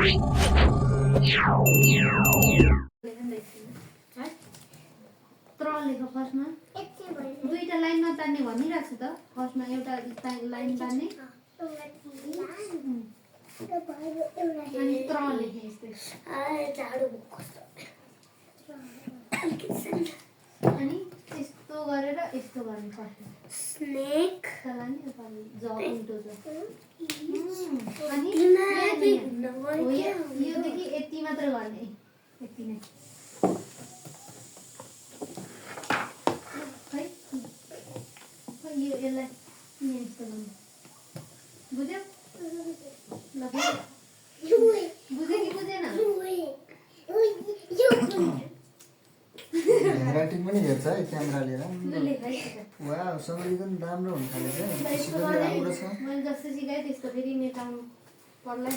लेख फर्स्टमा दुईटा लाइनमा तान्ने भनिरहेको छु त फर्स्टमा एउटा लाइन तान्ने अनि त्र लेख्ने यस्तै अनि यस्तो गरेर यस्तो गर्ने फर्स्टमा स्नेक तलानी नेपाली ज उल्टो छ अनि योदेखि यति मात्र गर्ने यति नै खै यो यसलाई यस्तो गर्नु बुझ्यौ ल बुझ्यो कि बुझेन ह्यान्डराइटिङ पनि हेर्छ है क्यामेराले वाउ सबैको पनि राम्रो हुन थालेछ राम्रो छ मैले जस्तो सिकाएँ त्यस्तो फेरि मेटाउनु पर्ला नि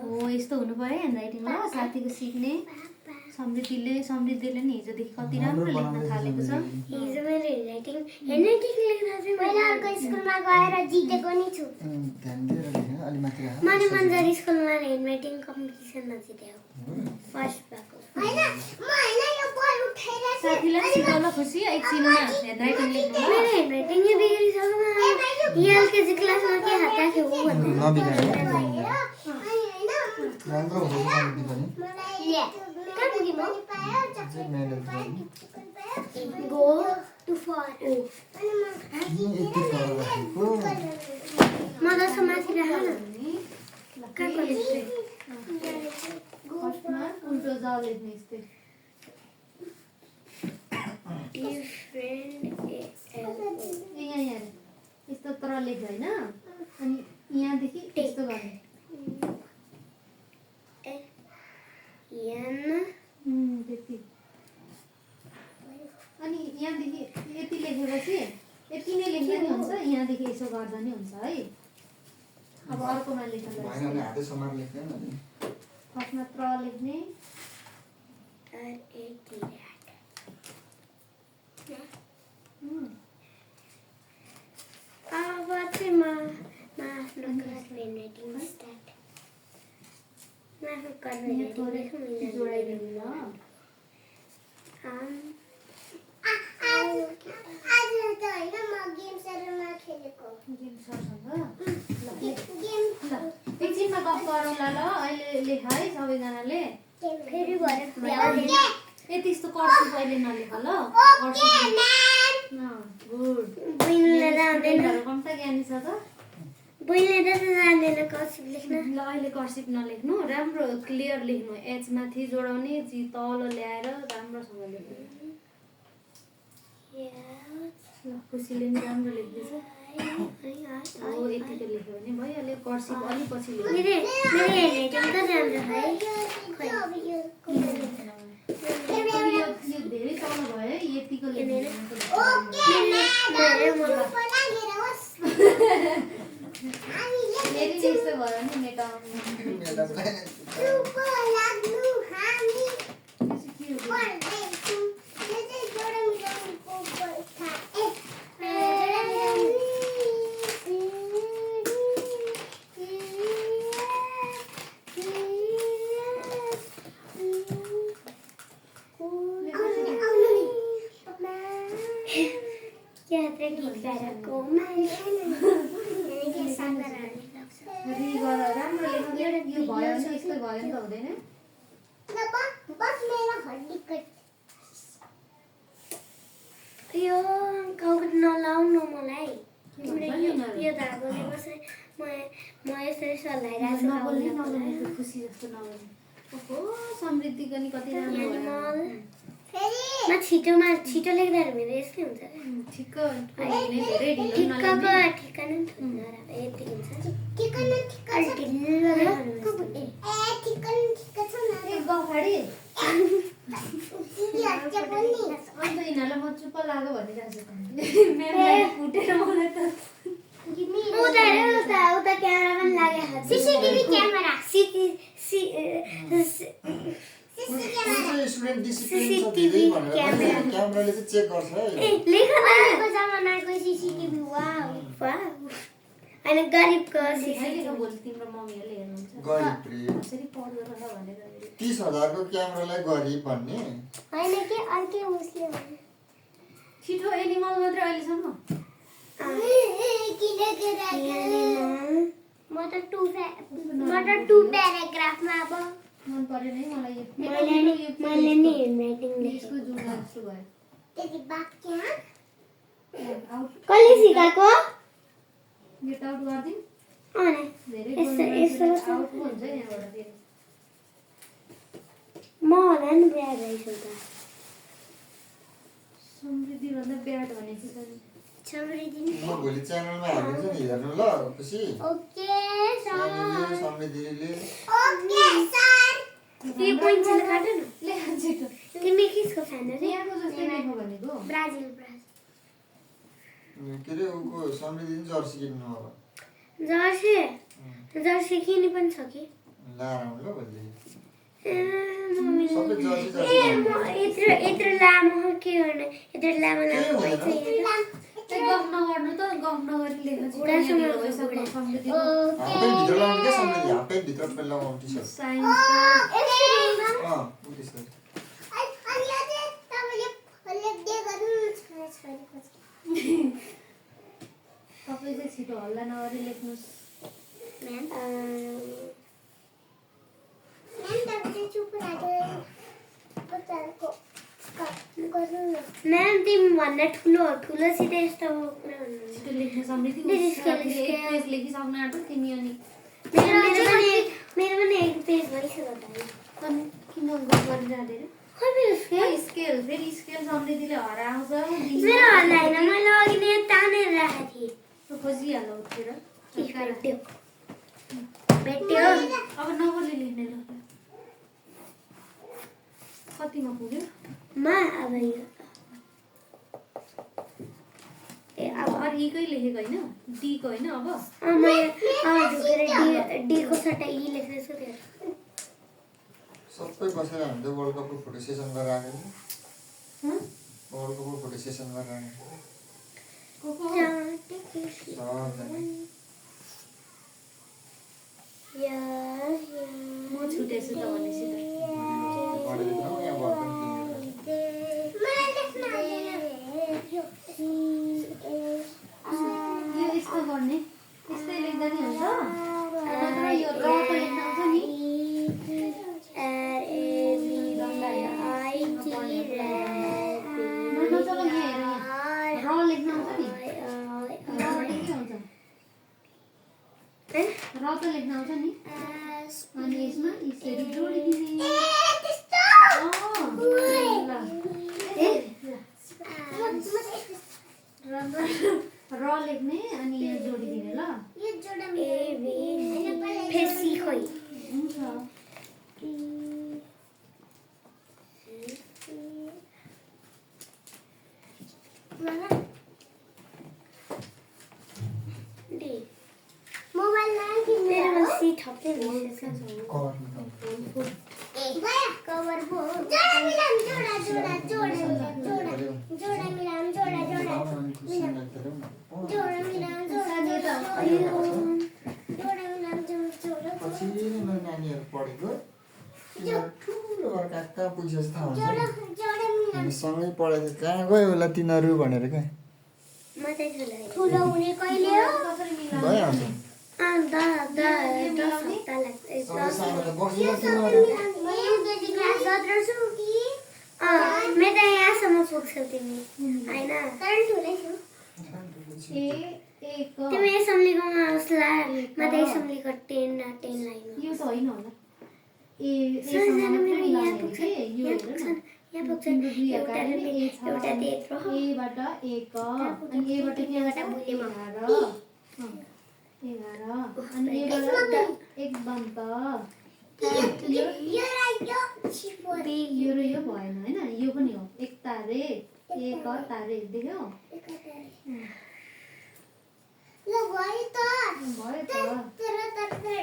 हो यस्तो हुनु पर्यो ह्यान्डराइटिङ ल साथीको सिक्ने समृद्धिले नि हिजोदेखि कति राम्रो लेख्न थालेको छ हिजो मैले ह्यान्डराइटिङ लेख्न चाहिँ मैले अर्को स्कुलमा गएर जितेको नि छु ध्यान दिएर लेख्न अलि माथि राख मैले मन्जरी स्कुलमा ह्यान्डराइटिङ कम्पिटिसनमा जितेको फर्स्ट भएको हैन म हैन यो बल उठाएर साथीलाई सिकाउन खुसी एकछिनमा ह्यान्डराइटिङ लेख्नु मेरो ह्यान्डराइटिङ यो बिग्रिसक्यो एलकेजी क्लासमा के हाता थियो उ भन्ने राम्रो हुँदैन पनि कहाँ पुगे म गो टु फर म जस्तो माथि राख न कहाँको लेख्दै फर्स्टमा उल्टो ज लेख्ने यस्तै यहाँ यस्तो तर लेख्छ होइन अनि यहाँदेखि यस्तो गर्ने त्यति अनि यहाँदेखि यति लेखेपछि यति नै लेख्दा नि हुन्छ यहाँदेखि यसो गर्दा नि हुन्छ है अब अर्कोमा लेख्दा फर्स्टमा त्र लेख्ने अब चाहिँ म आफ्नो ह्यान्डराइटिङ स्टार्ट जोडाइदिनु ल एकछिनमा गफ गरौँला ल अहिले लेख है सबैजनाले यति यस्तो कर्सिभ अहिले नलेख ल गुड कम्ता ज्ञानी छ त ल अहिले कर्सिभ नलेख्नु राम्रो क्लियर लेख्नु एच माथि जोडाउने जी तल ल्याएर राम्रोसँग लेख्नु ल खुसीले नि राम्रो लेख्दैछ हो यतिको लेख्यो भने भइहाल्यो कर्सिभ अलि पछि लेख्नु यो धेरै तल भयो है यतिको लेख्नु फेरि त्यस्तो भयो भने मेटाउनु राम्रो लेख्नु यो भयो भने यस्तो भयो नि त हुँदैन यो गाउट नलाउनु मलाई यो धागोले कसै म यसरी सल्लाइरहेको छु खुसी जस्तो नगर्नु ओहो समृद्धिको नि कति राम्रो म छिटो लेख्दा मेरो यस्तै हुन्छ ठिक्क धेरै ठिक्कको ठिक्काना यति हुन्छ यिनीहरूलाई म चुप्प लाग्यो भनिरहेको छु फुटेर मलाई त उता क्यामेरा पनि लागेको सीसीटीवी क्यामेरा स्टुडेन्ट डिसिप्लिन छ दिदी भनेर क्यामेराले चाहिँ चेक गर्छ है लेख न को जमानाको सीसीटीवी वाउ अनि गरिबको अहिले भोलि तिम्रो मम्मीहरूले हेर्नुहुन्छ गरिब रे कसरी पढ्दो रहेछ भनेर 30,000 को क्यामेरालाई गरिब भन्ने हैन के अर्कै उसले भने छिटो एनिमल मात्र अहिलेसम्म म त टु प्याराग्राफमा अब मन परेन है मलाई यो मैले नि ह्यान्डराइटिङ यसको जुडा जस्तो भयो त्यति वाक्य आउट कसले सिकाएको गेट आउट गर्दिन अने धेरै आउट हुन्छ यहाँबाट फेरि म होला नि बिहा भइसक्यो त समृद्धि भन्दा ब्याड भनेको छ नि समृद्धि म भोलि च्यानलमा हालिदिन्छु नि हेर्नु ल खुसी ओके सर समृद्धिले ओके सर के पोइन्ट छ काट्नु न ले छिटो तिमी किसको फ्यान हो यहाँको जस्तै लेख्नु भनेको ब्राजिल के रे उको समृद्धि जर्सी किन्नु अब जर्सी किने पनि छ कि लाएर आउनु ल भोलि मम्मी सबै जर्सी यत्रो लामो के गर्ने यत्रो लामो गफ नगर्नु त गफ नगरी लेख्नु समृद्धि हाफप्यान्ट भित्र लगाउनु क्या समृद्धि हाफप्यान्ट भित्र पनि लगाउनु टी सर्ट साइन्स त्यसरी तपाईँ चाहिँ छिटो हल्ला नगरी लेख्नुहोस् म्याम तिमी भन्दा ठुलोसित यस्तो कुरा भन्नु छिटो लेख्न समृद्धि पेज लेखिसक्नु आँट्यो तिमी अनि मेरो पनि एक पेज भइसक्यो त अनि किन गफ गरिरहँदैन स्केल फेरि स्केल समृद्धिले हराउँछ मेरो हल्लाइन मैले अघि नै तानेर राखेको थिएँ खोजिहाल्नु उठेर भेट्यो अब नगरले लेख्ने ल कतिमा पुग्यो मा अब यो अब अरूकै लेखेको होइन डीको होइन अब डीको सट्टा ई लेख्दैछु त्यो सबै बसेर हामीले वर्ल्ड कपको फोटो सेसन गरेर आएको नि वर्ल्ड कपको फोटो सेसन गरेर म छुटेछु त भनेपछि यो यस्तो गर्ने यस्तै लेख्दा नि हुन्छ नत्र यो र त लेख्न आउँछ नि नचल यहाँ हेर र लेख्न आउँछ नि र त लेख्न आउँछ नि अनि यसमा यसरी जोडिदिने र लेख्ने अनि यहाँ जोडिदिने ल हुन्छ कवर भो नानीहरू पढेको ठुलो घर कहाँ कहाँ पुगिसकेको थाहा हुन्छ हामी सँगै पढेको कहाँ गयो होला तिनीहरू भनेर क्या ठुलो हुने कहिले हो भइहाल्छ सानो त बसेर तिनीहरू मैं तो यहाँसम्म पुग्छौ तिमी होइन तर ठुलै छु तिमी एसम्ब्लीकोमा उसला म त एसम्ब्लीको 10 लाइन यो त होइन होला मेरो यहाँ पुग्छ यहाँ पुग्छ एउटा त्यत्रो एबाट 1 अनि एबाट त्यहाँबाट बुझेमा 11 अनि एबाट 1 बन्द यो र यो भएन होइन यो पनि हो 1 तारे 1 तारे देख्यौ ल भयो त भयो त तर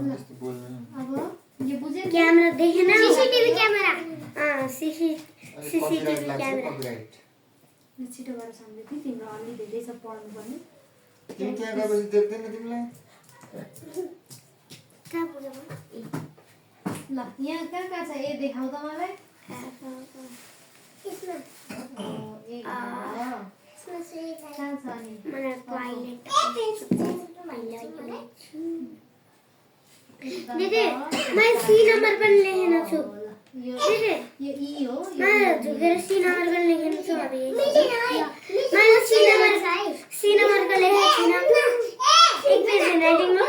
जस्तो बोल्नु अब यो बुझ्यो नि? क्यामेरा देखेन सीसीटीवी क्यामेरा कपिराइट सीसीटीवी लाग्छ क्यामेरा कपिराइट ल छिटो गरेर सम्झिँदै तिम्रो अलि धेरै छ पढ्नुपर्ने तिमी त्यहाँ गएपछि देख्दैन तिमीलाई कहाँ पुग्यो ल यहाँ कहाँ छ ए देखाउ त मलाई यसमा ए कहाँ छ अनि मलाई टोयलेट दिदी मैले सी नम्बर पनि लेखेन छु यो दिदी यो ई हो मैले झुकेर सी नम्बर पनि लेखेन छु अब मैले सी नम्बर को लेखेको छैन एक पेज ह्यान्डराइटिङमा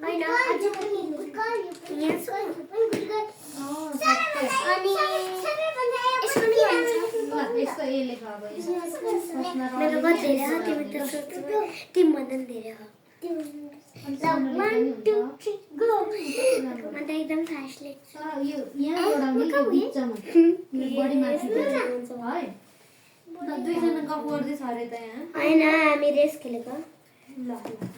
हैन यसको ए लेख अब मेरो बहुत धेरै हो तिमी त सोच्नु तिमीभन्दा पनि धेरै हो म त एकदम फास्ट लेख्छु यो यहाँ जोडाउने यो बिचमा यो बडी माथि है ल दुईजना गफ गर्दैछ अरे त यहाँ हैन हामी रेस खेलेको ल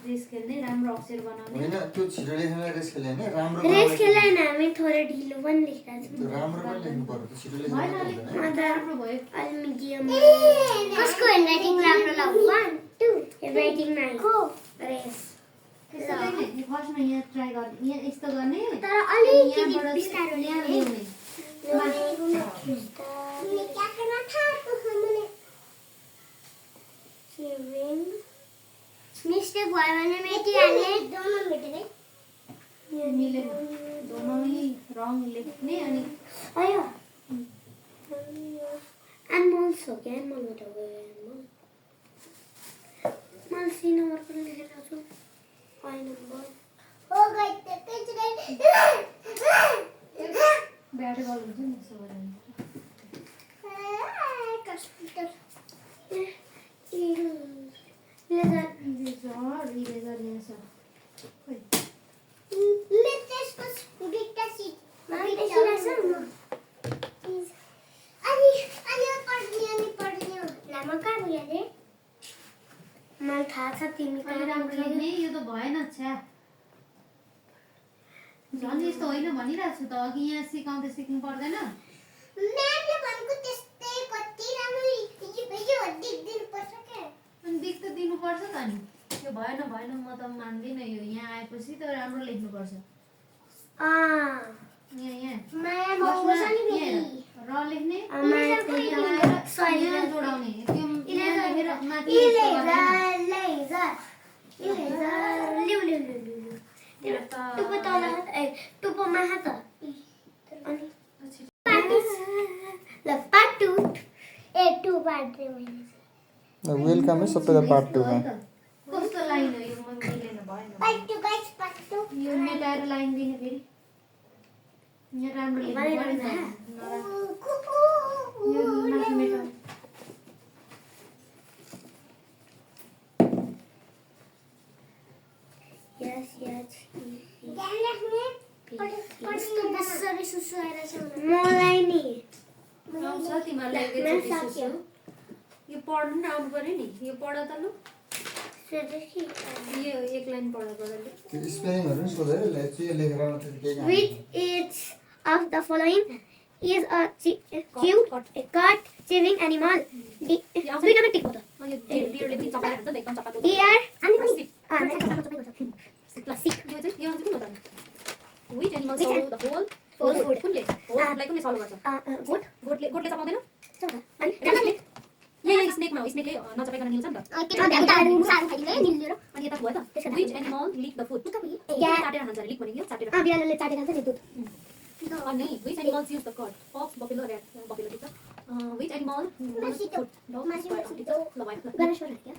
रेस खेल्ने राम्रो अक्षर बनाउने होइन त्यो छिटो लेख्नलाई रेस खेल्यो होइन राम्रो रेस खेलेन हामी थोरै ढिलो पनि लेखिरहेको त्यो राम्रो पनि लेख्नु पर्यो त्यो छिटो लेख्नु भएन पर्दैन अलिक राम्रो भयो अलि मिडियम कसको ह्यान्डराइटिङ राम्रो लाग्यो 1 2 ह्यान्डराइटिङ नाइको रेस त्यस्तो चाहिँ नि फर्स्टमा यहाँ ट्राई गर्ने यहाँ यस्तो गर्ने तर अलिकति यहाँबाट बिस्तारो यहाँ ल्याउने मिस्टेक भयो भने मेटिहाल्ने दोनों मेटेरै मिलेन दोनों रङ लेख्ने अनि आयो एनिमल्स हो क्या एनिमलबाट गयो एनिमल मैले सी नम्बर पनि लेखेको छु आई नम्बर हो गई ब्याड गल हुन्छ नि यसो गरेर इरेजर यहाँ छ खोइ मलाई थाहा छ तिमी अलि राम्रो लेख्ने यो त भएन छ्या झन् यस्तो होइन भनिरहेको छु त अघि यहाँ सिकाउँदै सिक्नु पर्दैन अनि दिक त दिनुपर्छ त नि यो भएन भएन म त मान्दिनँ यो यहाँ आएपछि त राम्रो लेख्नुपर्छ यहाँ र लेख्ने यहाँ जोडाउने त्यो यहाँ लेखेर माथि यस्तो गर्ने। टुप्पोमा हात वेलकम है सबैलाई पार्ट 2 मा कस्तो लाइन हो यो म मिलेन भएन यो मेटाएर लाइन दिने फेरि यहाँ राम्रो लेख्नु पर्यो नि यो माथि मेटाउनु मलाई नि आउँछ तिमीहरूलाई एकैचोटि सोच्यो यो पढ्नु नि आउनु पर्यो नि यो पढ त लु यो एक लाइन पढ गरले त्यो स्पेलिङहरु नि सोधेर चाहिँ लेखेर मात्रै केही काम Which is of the following is a cute, a cat, chewing animal? दुईजना टिक हो त अनि डियर लेख्ने चपाएर हुन्छ एकदम चपातो Deer अनि सिक क्लासिक यो चाहिँ कुन हो त which animal swallow the whole food कुनले होललाई कुनले सल्भ गर्छ गोठले चपाउँदैन अनि यहाँ स्नेकमा हो स्नेकले नचपाइकन निल्छ नि त अनि यता भयो त which animal lick the food चाटेर खान्छ लिक भनेको चाटेर बिरालोले चाटेर खान्छ नि दुध अनि which animal chews the cud fox buffalo rat buffalo ठीक छ which animal dogs food dog spider ठीक छ ल भयो गणेश पर क्या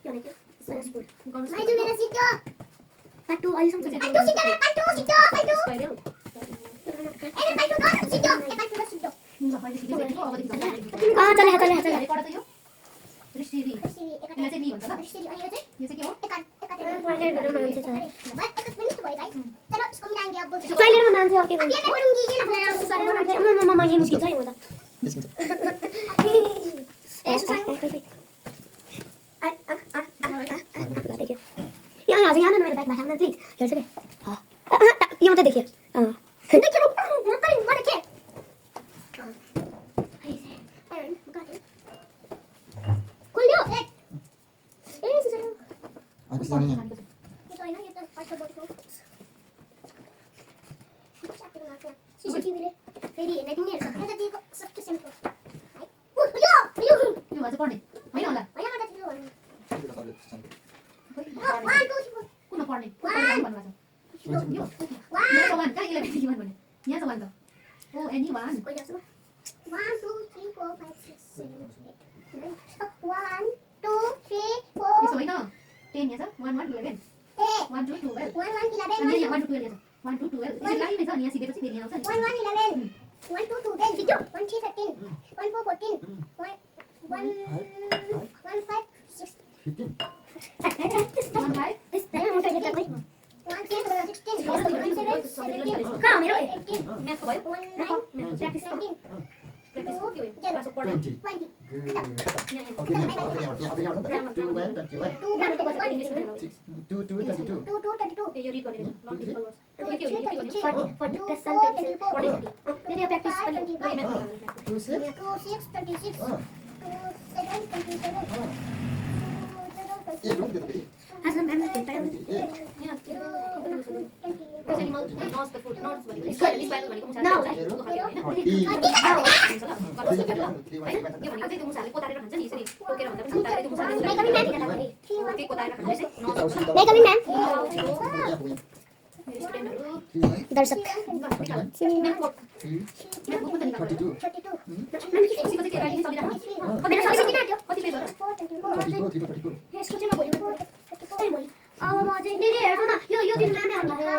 यो भनेको गणेश पर गर्नुस् पाटु अहिले सम्झ spider ल अहिले ठिकै छ अब देखि चले पढ त यो दृष्टिरी यसलाई चाहिँ नि भन्छ ल यो चाहिँ के हो टोयलेटमा मान्छे के भन्छ म यहाँ मुस्किल छ नि म त यहाँ आज यहाँ मेरो ब्यागमा खाना प्लिज हेर्छु के यो मात्रै देखियो देखियो म देखेँ खोल्यो अनि जाने यो त हैन यो त फर्स्ट बोटको सीसीटीभीले फेरि हेर्न पनि हेर्छ म त दिएको सबै सेम्पल यो यो अझ पढ्ने होइन होला हैन म त दिएको कुन पढ्ने भन्नु यो यहाँ त वान कहाँ यसलाई बेसी वान भन्ने यहाँ त वान त ओ एनी वान 1 2 3 4 5 6 7 8 1 2 3 4 यसो होइन 10 यहाँ छ 1 1 11 1 2 12 1 1 अनि 11 यहाँ 1 2 12 1 2 12 यसरी लाइन नै छ अनि यहाँ सिधेपछि फेरि यहाँ आउँछ 1 1 11 1 2 2 10 video 1 3 13 1 4 14 1 1 5 6 15 1 5 this time I'm going to get 1 10 16 17 come here 18 म्याथको भयो 1 9 प्र्याक्टिस 17 प्र्याक्टिस हो के हो क्लासको पढ्ने 20 20 Okay, now 2 1 21 2 2 22 2 2 22 यो रिड गरेर लङ डिफिकल्ट वर्ड्स के हो के हो 40 plus 24 मेरो प्र्याक्टिस पनि 2 6 2 6 26 2 7 27 8 look at the Aslan I'm not यहाँ कसरी नोट्स द फुड नोट्स भनेको स्पाइरल भनेको मुसा No. होइन के भनेको चाहिँ त्यो मुसाले कोतारेर खान्छ नि यसरी टोकेर भन्दा पनि कोतारेर त्यो मुसाले के कोतारेर खान्छ चाहिँ नोट्स May kami ma'am. दर्शक अब म चाहिँ दिदी हेर्छु न यो दिन नामै होला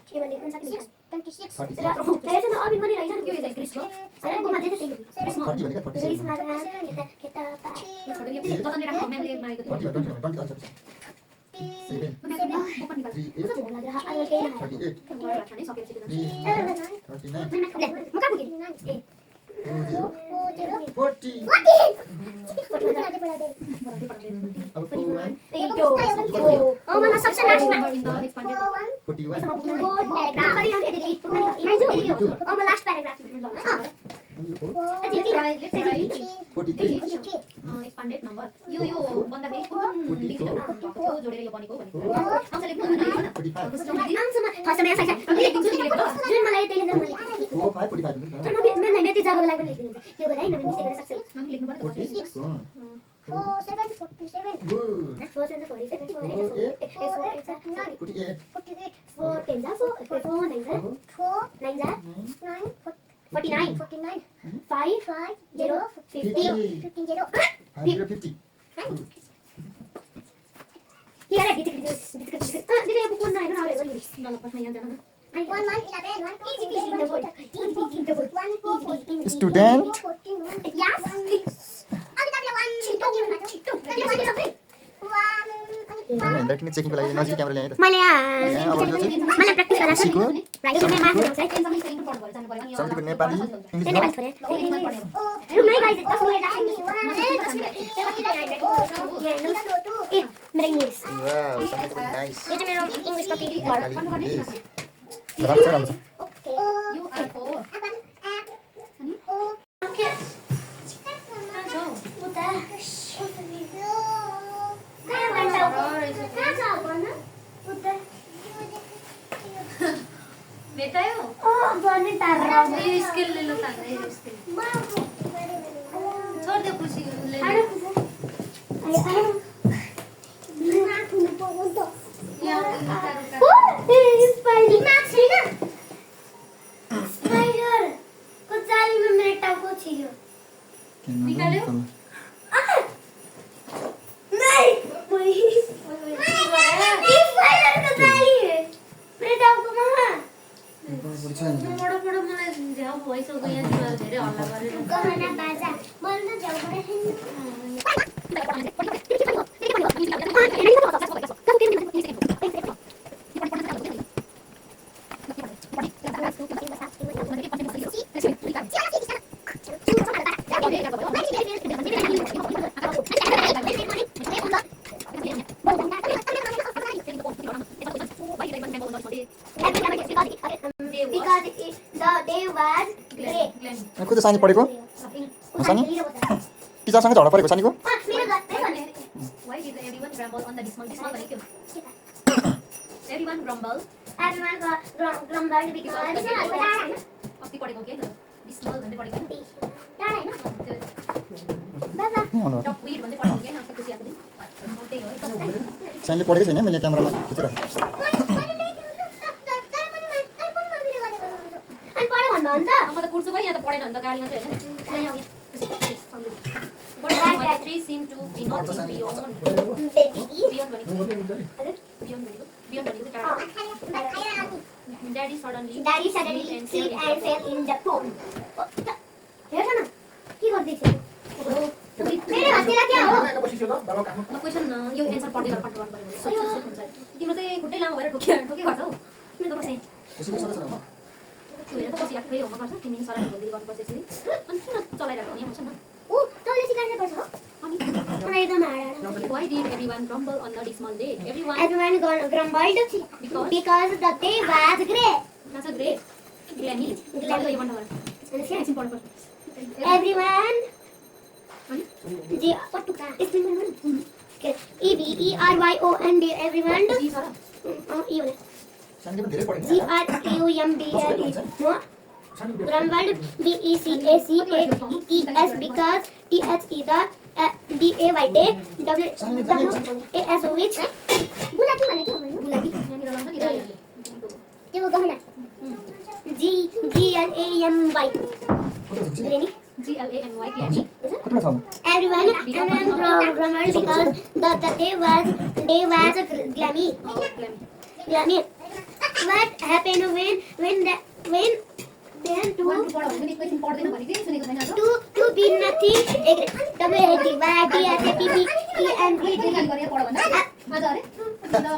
के भने कुन सक्ने 26 हेर्छु न अबिन पनि रहेछ नि के यो क्रिस्को अरे म माथि चाहिँ क्रिस्को क्रिस्मा केटा जतन राख्नु म्यामले मागेको एक्सपान्डेड नम्बर यो भन्दाखेरि कुन डिजिटल भएको जोडेर यो बनेको भनेको आउँछ लेख्नु जुन मलाई त्यसले मैले त्यति जग्गाको लागि लेख्नु त्यो गरे हैन मैले मिस्टेक गर्न सक्छु लेख्नु पर्छ 4 7 47 Good. 4 7 47 4 10 4 9 9 49 5 0 50 0 150. Here I get it. Did I put 9 on our I 1 11 1 Student. Yes. हेर्दाखेरि चेकिङको लागि नजिक क्यामेरा ल्याएँ त मैले प्र्याक्टिस गरेर सिको राइट मैं माथि आउँछ सब्जेक्टको नेपाली नेपाली छोरे रुम नै गाइस तस्मै ए मेरो इंग्लिश वाउ सब्जेक्ट नाइस यो चाहिँ मेरो इंग्लिश कति राम्रो राम्रो यु आर ओ ओके भेटायो स्किल ले लो छोड़ दे खुशी ले निकाल्यो बडो बडो मलाई झ्याउ भइसक्यो यहाँ धेरै हल्ला गरेर day was grey. अनि को चाहिँ सानी पढेको सानी टिचरसँग झगडा परेको सानीको मेरो गत्तै भने Why did everyone grumble on the dismal? Dismal भनेको everyone grumble. everyone grumbled because अस्ति पढेको के dismal भन्ने पढेको डाँडा हैन बाबा टप weed भन्ने पढेको के अस्ति खुसी आएको त्यही हो सानीले पढेकै छैन मैले क्यामेरामा खिचिरहेको अनि पढ भन्नु हुन्छ म त कुर्छु भयो यहाँ त पढेन भने त गाडी मात्रै हैन But my three seem to be not beyond. Beyond भनेको Daddy suddenly slipped and fell in the pool. हेर न के गर्दै छ मेरो हातले के हो म क्वेशन यो एन्सर पढ्दै गरेर पढ्नु पर्यो तिम्रो चाहिँ खुट्टै लामो भएर ठोके गर्छ हौ तिमी त बसे कसैको सर छैन हेर त बसी आफै होमवर्क गर्छ तिमी सराले बोल्दै गर्नुपर्छ यसरी अनि किन चलाइरहेको नि हुन्छ न ऊ तँले सिकाउनु पर्छ हो अनि मलाई एकदम hard why did everyone grumble on the dismal day? Everyone grumbled because the day was grey. that's a great granny granny भन्नु पर्छ एकछिन पढ्नु पर्छ Everyone G what to EVERYOND everyone जी सर E हो सानीले पनि धेरै पढेको grumbled BECACHES because TH is the DAY day WAS which बुलाकी भने के हो बुलाकी यहाँनिर लाउँछ नि राई त्यो गहना GLAMY ग्रेनी GLAMY granny कतिमा छ everyone grumbled because the day was glammy glammy what happened when then पढ्नु भने क्वेशन पढ्दैन भने के सुनेको छैन to be nothing गरेर पढ भन्दा आज अरे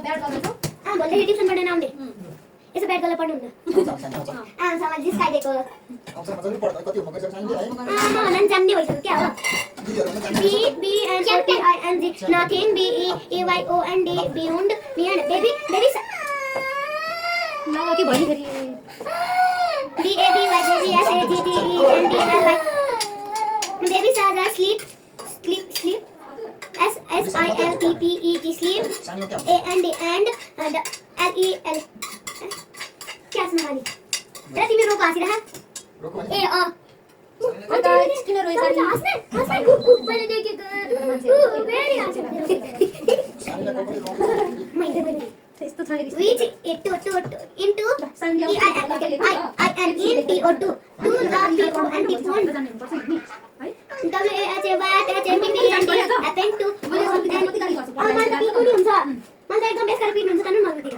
ब्याड गर्दैछौ बोल्दै ट्युसन पढ्न आउँदै यसो ब्याड गरेर पढ्नु हुन्छ सामान जिस्काइदिएको आउँछ मजाले पढ्दै कति होमवर्क गरिसक्यो सानीले है नन जान्ने भइसक्यो क्या हो B and nothing BEYOND beyond baby ल के भयो फेरि baby saga sleep SILPPET sleep and LEL क्या सुनानी र तिमी रोको हाँसिरह रोको ए किन रोइ सानी हस्ने मैले देखेको भेरी हाँसिरह त्यस्तो छ नि which into सानी I am in TO2 to the TO and the phone जान्नु पर्छ नि है happened to मलाई एकदम बेस गरेर पिट्नुहुन्छ Tannu मगतिर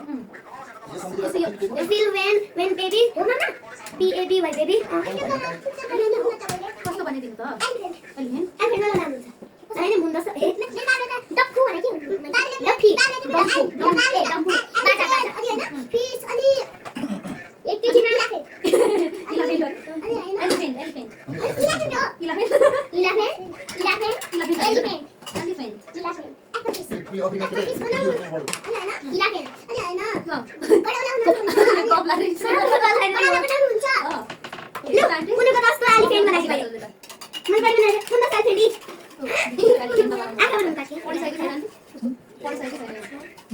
feel when baby baby कस्तो भनिदिनु त अहिले अनि फेरि नाम हुन्छ हैन मुन्das डक्कु भने के हुन्छ डफी डम्फु बाजा अनि हैन फिस अनि एकैछिन राखे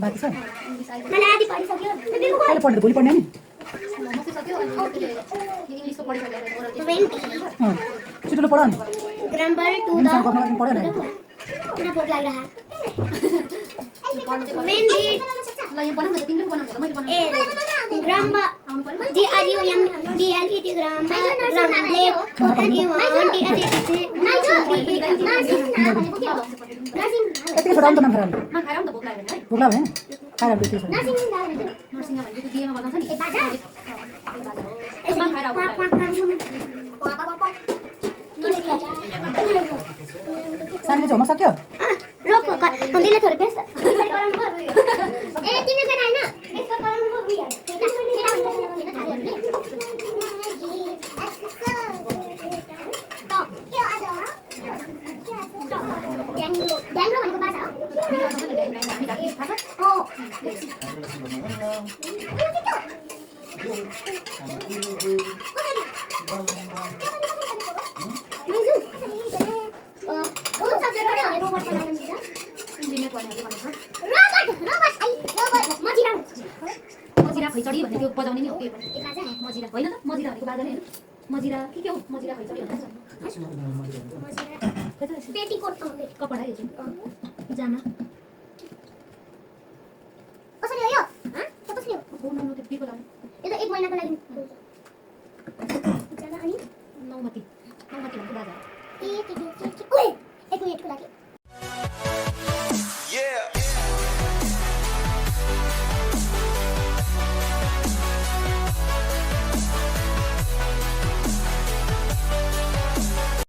बाँकी छ मलाई आदि पढिसक्यो कहिले पढ्ने भोलि पढ्ने नि छिटो पढ नि ग्रामर टु द पढ न किन भोक लागिरहा ग्रामर GRUM DLET ग्रामर यति छोरा त नाम खराब भोक लाग्यो खाएर बेच्छु सानीले चाहिँ सक्यो रोको दिले थोरै पेस ए तिमी पनि हैन यसको गराउनु भयो ड्याङ्ग्रो भनेको भाषा हो इन्जिनियर पढ्नेहरू भनेको मजिरा मजिरा खैचडी भन्ने त्यो बजाउने नि हो के पनि मजिरा होइन त मजिरा भनेको बाजा नै होइन मजिरा के हो मजिरा खैचडी भन्छ पेटीकोट कपडा यो चाहिँ जामा कसरी हो यो कसरी हो बोल्नु त्यो बिर्को लाग्ने यो त 1 महिनाको लागि जाना अनि नौमती